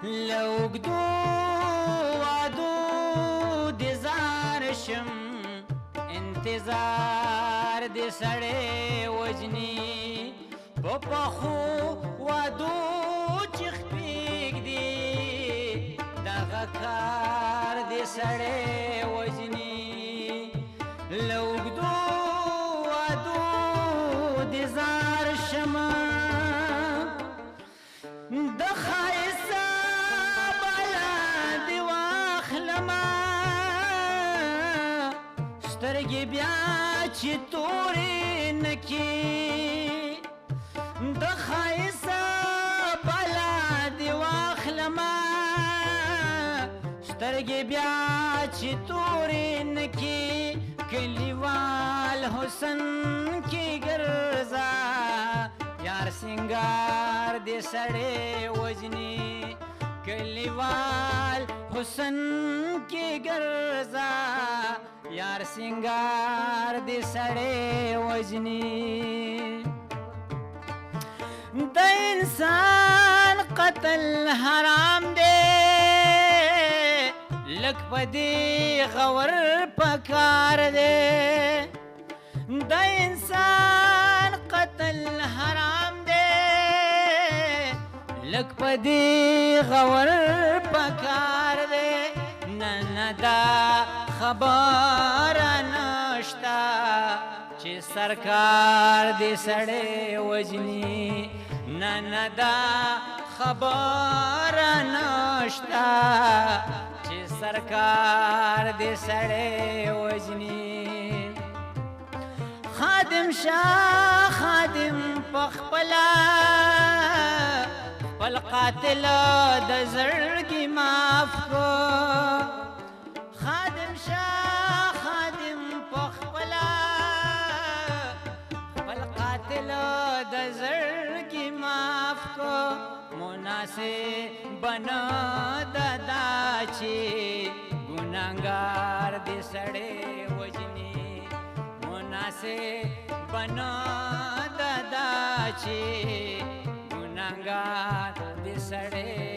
لوګدو وادو د زار شم انتظار د سړی وجني په پخو وادو چې خپېږدي دغه کار د سړی وجني لوګدو وادو د زار شم د ښایسته بلا دې واخلمه سترګې بیا چې تورې نه کړي د ښایسته بلا دې واخلمه سترګې بیا چې تورې نه کړي کلیوال حسن کې ګرځه یار سنگار دې سړی وجني کلیوال حسن کې ګرځه یار سنگار دې سړی وجني د انسان قتل حرام دی لږ په دې غور پکار دی د انسان قتل حرام دی لږ په دې غور پکار دی نه دا خبره نشته چې سرکار دې سړی وجني نه دا خبره نشته چې سرکار دې سړی وجني خادم شاه خادم پخپلا خپل قاتل د زړګي معاف کو خادم شاه خادم پخپلا خپل قاتل د زړګي معاف کو مناسب بنا ددا چې ګناهګار دې سړی وجني مناسب بنا ددا چې ګناهګار دې سړی